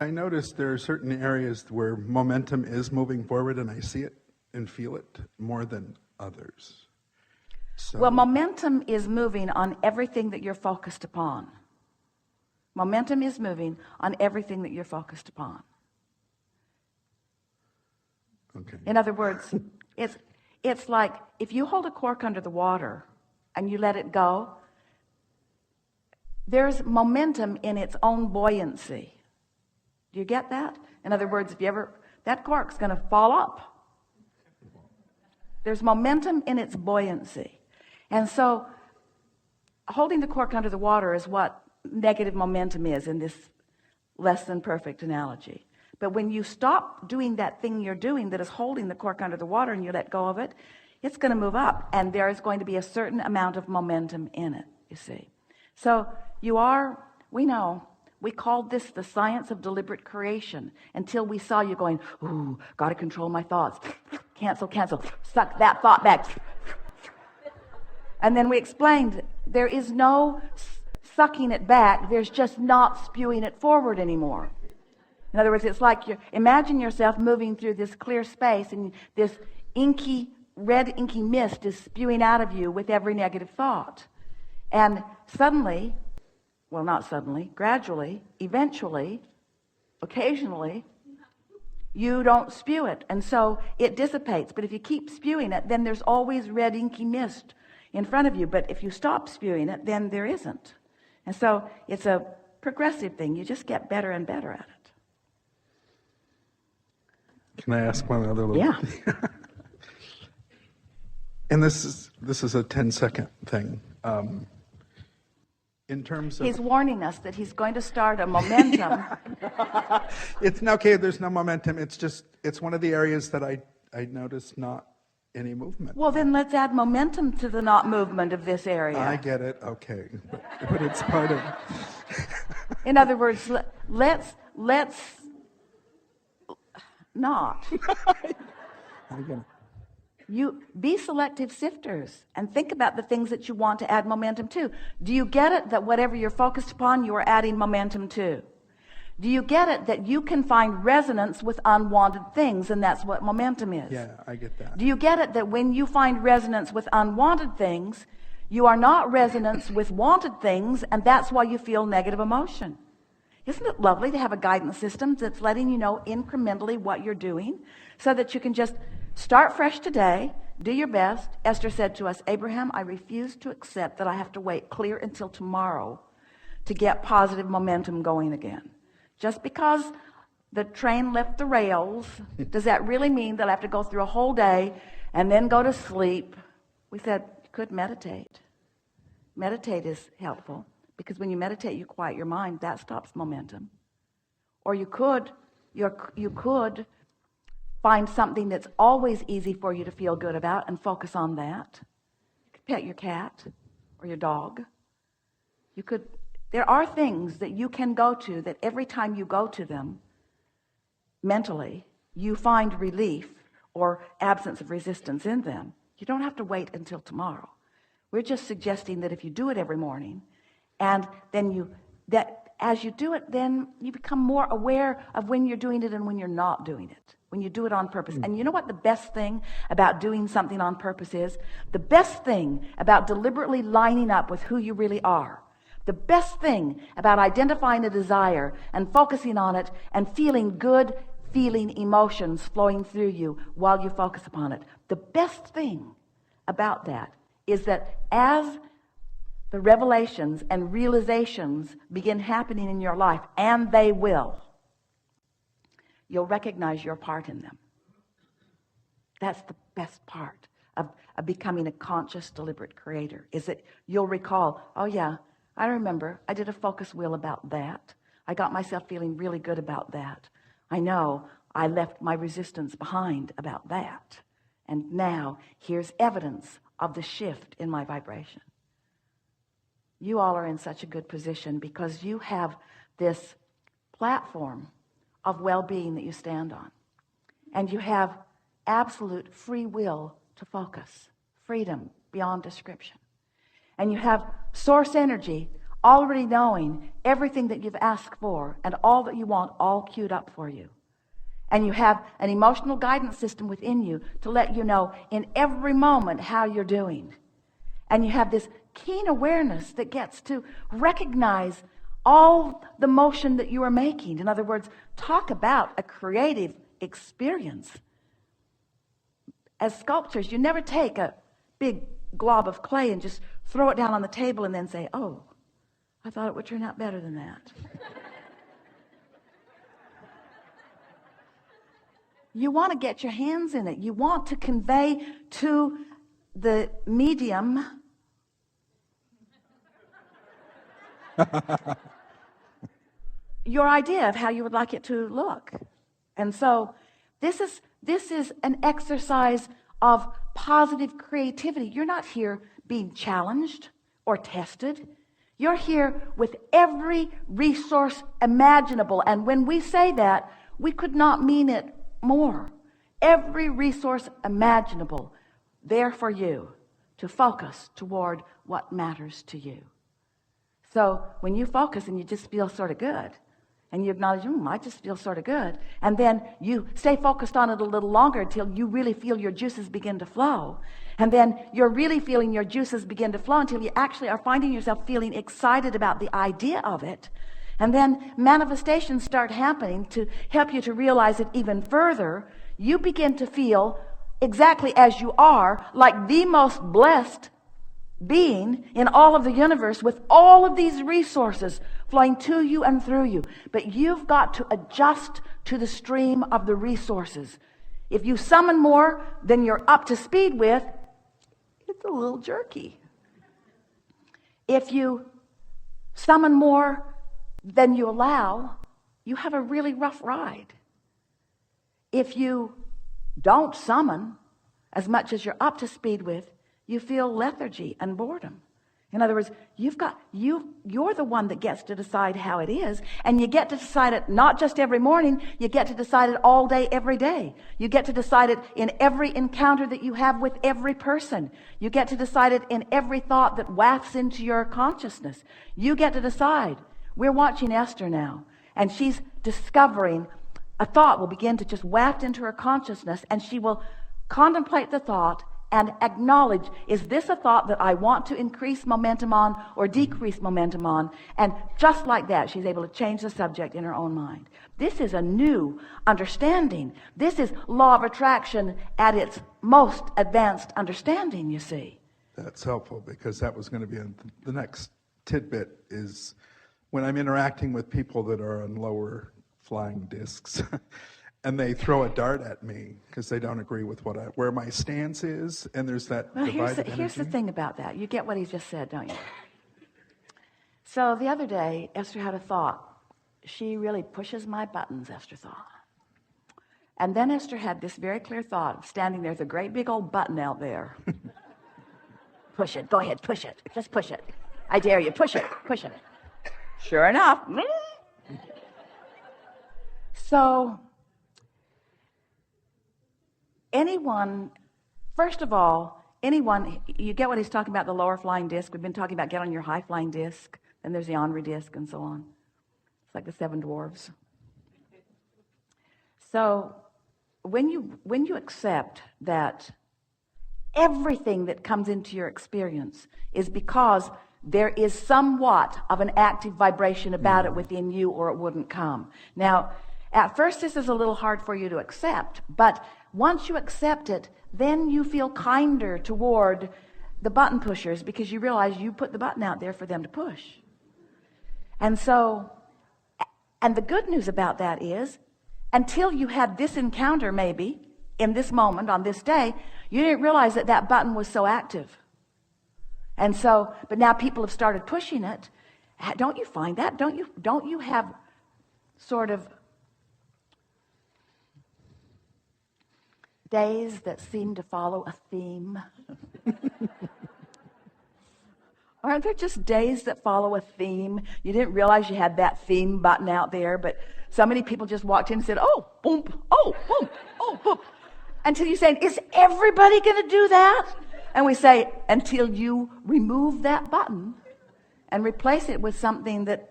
I noticed there are certain areas where momentum is moving forward, and I see it and feel it more than others. So, Well, momentum is moving on everything that you're focused upon. Momentum is moving on everything that you're focused upon. okay. In other words, it's like if you hold a cork under the water and you let it go, there's momentum in its own buoyancy. Do you get that? In other words, that cork's going to fall up. There's momentum in its buoyancy. And so holding the cork under the water is what negative momentum is in this less than perfect analogy. But when you stop doing that thing you're doing that is holding the cork under the water and you let go of it, it's going to move up, and there is going to be a certain amount of momentum in it, you see. So we know, we called this the science of deliberate creation until we saw you going, ooh, got to control my thoughts. Cancel, suck that thought back. And then we explained there is no sucking it back, there's just not spewing it forward anymore. In other words, it's like imagine yourself moving through this clear space and this red inky mist is spewing out of you with every negative thought. And suddenly, well, not suddenly, gradually, eventually, occasionally, you don't spew it. And so it dissipates. But if you keep spewing it, then there's always red inky mist in front of you. But if you stop spewing it, then there isn't. And so it's a progressive thing. You just get better and better at it. Can I ask one other little? Yeah. And this is a 10-second thing. In terms of, he's warning us that he's going to start a momentum. it's okay. There's no momentum. It's one of the areas that I noticed not any movement. Well, then let's add momentum to the not movement of this area. I get it. Okay, but it's part of. In other words, let's not. I get it. You be selective sifters and think about the things that you want to add momentum to. Do you get it that whatever you're focused upon, you are adding momentum to? Do you get it that you can find resonance with unwanted things, and that's what momentum is? Yeah, I get that. Do you get it that when you find resonance with unwanted things, you are not resonance with wanted things, and that's why you feel negative emotion? Isn't it lovely to have a guidance system that's letting you know incrementally what you're doing so that you can just start fresh today, do your best? Esther said to us, Abraham, I refuse to accept that I have to wait clear until tomorrow to get positive momentum going again. Just because the train left the rails, does that really mean that I have to go through a whole day and then go to sleep? We said you could meditate. Meditate is helpful because when you meditate, you quiet your mind. That stops momentum. Or you could find something that's always easy for you to feel good about and focus on that. You could pet your cat or your dog. There are things that you can go to that every time you go to them mentally, you find relief or absence of resistance in them. You don't have to wait until tomorrow. We're just suggesting that if you do it every morning, and then as you do it, then you become more aware of when you're doing it and when you're not doing it, when you do it on purpose. And you know what the best thing about doing something on purpose is? The best thing about deliberately lining up with who you really are, the best thing about identifying a desire and focusing on it and feeling good, feeling emotions flowing through you while you focus upon it. The best thing about that is that as the revelations and realizations begin happening in your life, and they will, you'll recognize your part in them. That's the best part of becoming a conscious, deliberate creator, is that you'll recall, oh yeah, I remember I did a focus wheel about that. I got myself feeling really good about that. I know I left my resistance behind about that. And now here's evidence of the shift in my vibration. You all are in such a good position because you have this platform of well-being that you stand on. And you have absolute free will to focus, freedom beyond description. And you have source energy already knowing everything that you've asked for and all that you want all queued up for you. And you have an emotional guidance system within you to let you know in every moment how you're doing. And you have this keen awareness that gets to recognize all the motion that you are making. In other words, talk about a creative experience. As sculptors, you never take a big glob of clay and just throw it down on the table and then say, oh, I thought it would turn out better than that. You want to get your hands in it. You want to convey to the medium your idea of how you would like it to look. And so this is an exercise of positive creativity. You're not here being challenged or tested. You're here with every resource imaginable. And when we say that, we could not mean it more. Every resource imaginable there for you to focus toward what matters to you. So when you focus and you just feel sort of good, and you acknowledge, I just feel sort of good, and then you stay focused on it a little longer until you really feel your juices begin to flow, and then you're really feeling your juices begin to flow until you actually are finding yourself feeling excited about the idea of it. And then manifestations start happening to help you to realize it even further. You begin to feel exactly as you are, like the most blessed being in all of the universe, with all of these resources flowing to you and through you. But you've got to adjust to the stream of the resources. If you summon more than you're up to speed with, it's a little jerky. If you summon more than you allow, you have a really rough ride. If you don't summon as much as you're up to speed with, you feel lethargy and boredom. In other words, you're the one that gets to decide how it is, and you get to decide it not just every morning, you get to decide it all day, every day. You get to decide it in every encounter that you have with every person. You get to decide it in every thought that wafts into your consciousness. You get to decide. We're watching Esther now, and she's discovering a thought will begin to just waft into her consciousness, and she will contemplate the thought and acknowledge, is this a thought that I want to increase momentum on or decrease momentum on? And just like that, she's able to change the subject in her own mind. This is a new understanding. This is law of attraction at its most advanced understanding, you see. That's helpful, because that was going to be the next tidbit is when I'm interacting with people that are on lower flying discs and they throw a dart at me because they don't agree with where my stance is, and there's that divided energy. Here's the thing about that. You get what he just said, don't you? So the other day, Esther had a thought. She really pushes my buttons, Esther thought. And then Esther had this very clear thought, standing there with a great big old button out there. Push it. Go ahead, push it. Just push it. I dare you. Push it. Push it. Sure enough. So first of all, you get what he's talking about, the lower flying disc. We've been talking about get on your high flying disc. Then there's the Henri disc and so on. It's like the seven dwarves. So when you accept that everything that comes into your experience is because there is somewhat of an active vibration about it within you, or it wouldn't come. Now, at first this is a little hard for you to accept, but once you accept it, then you feel kinder toward the button pushers, because you realize you put the button out there for them to push. And the good news about that is, until you had this encounter maybe, in this moment, on this day, you didn't realize that button was so active. And so, but now people have started pushing it. Don't you find that? Don't you have sort of days that seem to follow a theme? Aren't there just days that follow a theme? You didn't realize you had that theme button out there, but so many people just walked in and said, oh, boom, oh, boom, oh, boom. Until you say, is everybody going to do that? And we say, until you remove that button and replace it with something that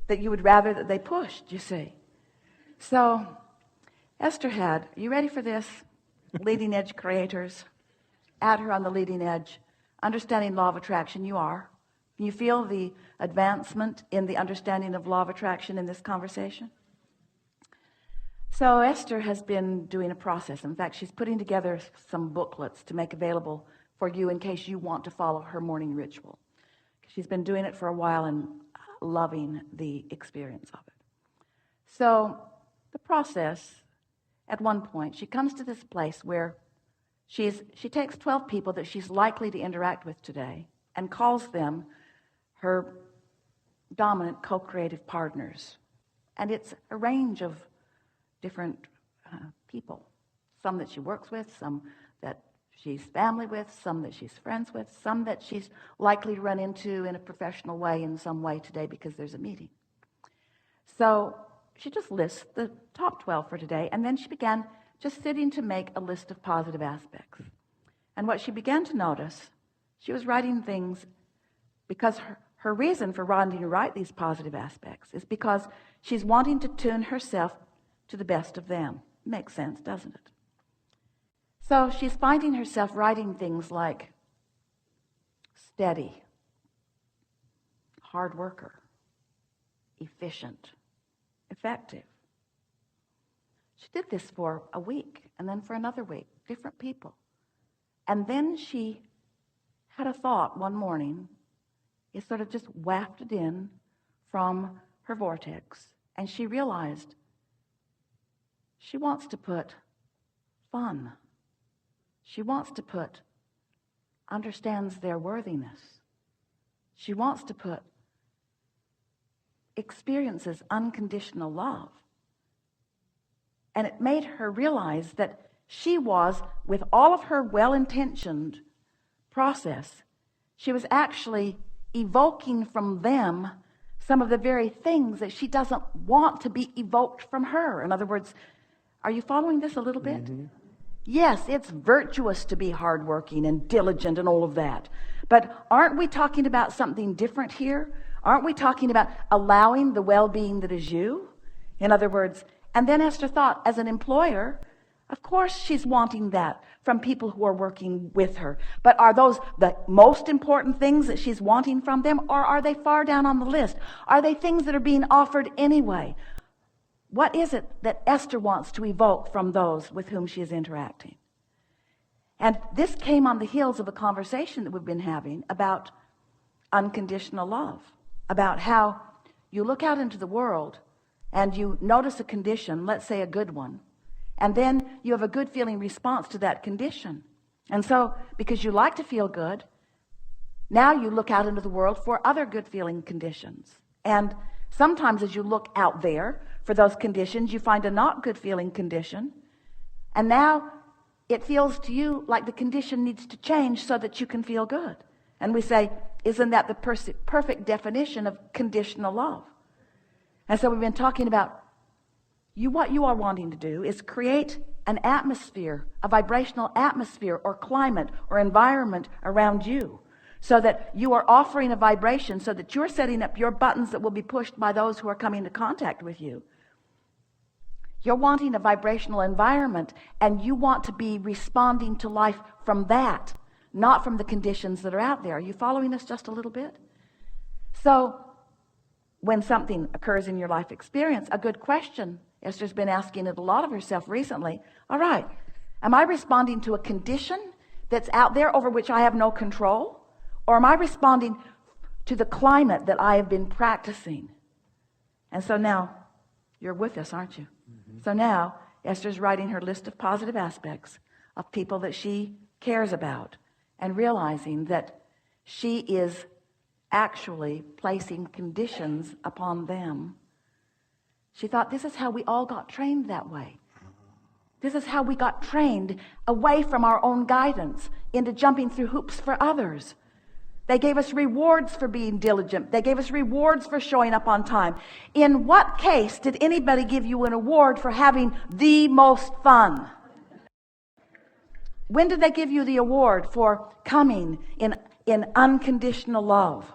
you would rather that they pushed, you see. So Esther had, are you ready for this? Leading edge creators. At her on the leading edge. Understanding law of attraction, you are. Can you feel the advancement in the understanding of law of attraction in this conversation? So Esther has been doing a process. In fact, she's putting together some booklets to make available for you in case you want to follow her morning ritual. She's been doing it for a while and loving the experience of it. So the process, at one point, she comes to this place where she takes 12 people that she's likely to interact with today and calls them her dominant co-creative partners. And it's a range of different people. Some that she works with, some that she's family with, some that she's friends with, some that she's likely to run into in a professional way in some way today because there's a meeting. So she just lists the top 12 for today, and then she began just sitting to make a list of positive aspects. And what she began to notice, she was writing things because her reason for wanting to write these positive aspects is because she's wanting to tune herself to the best of them. Makes sense, doesn't it? So she's finding herself writing things like steady, hard worker, efficient, effective. She did this for a week and then for another week, different people. And then she had a thought one morning. It sort of just wafted in from her vortex, and she realized she wants to put fun. She wants to put understands their worthiness. She wants to put experiences unconditional love. And it made her realize that she was, with all of her well-intentioned process, she was actually evoking from them some of the very things that she doesn't want to be evoked from her. In other words, are you following this a little bit? Mm-hmm. Yes, it's virtuous to be hardworking and diligent and all of that. But aren't we talking about something different here? Aren't we talking about allowing the well-being that is you? In other words, and then Esther thought, as an employer, of course she's wanting that from people who are working with her. But are those the most important things that she's wanting from them, or are they far down on the list? Are they things that are being offered anyway? What is it that Esther wants to evoke from those with whom she is interacting? And this came on the heels of a conversation that we've been having about unconditional love, about how you look out into the world and you notice a condition, let's say a good one, and then you have a good feeling response to that condition. And so, because you like to feel good, now you look out into the world for other good feeling conditions. And sometimes as you look out there for those conditions, you find a not good feeling condition. And now it feels to you like the condition needs to change so that you can feel good. And we say, isn't that the perfect definition of conditional love? And so we've been talking about what you are wanting to do is create an atmosphere, a vibrational atmosphere or climate or environment around you, so that you are offering a vibration, so that you're setting up your buttons that will be pushed by those who are coming into contact with you. You're wanting a vibrational environment, and you want to be responding to life from that, not from the conditions that are out there. Are you following us just a little bit? So when something occurs in your life experience, a good question, Esther's been asking it a lot of herself recently. All right, am I responding to a condition that's out there over which I have no control? Or am I responding to the climate that I have been practicing? And so now, you're with us, aren't you? Mm-hmm. So now, Esther's writing her list of positive aspects of people that she cares about, and realizing that she is actually placing conditions upon them. She thought, this is how we all got trained that way. This is how we got trained away from our own guidance into jumping through hoops for others. They gave us rewards for being diligent. They gave us rewards for showing up on time. In what case did anybody give you an award for having the most fun? When did they give you the award for coming in unconditional love?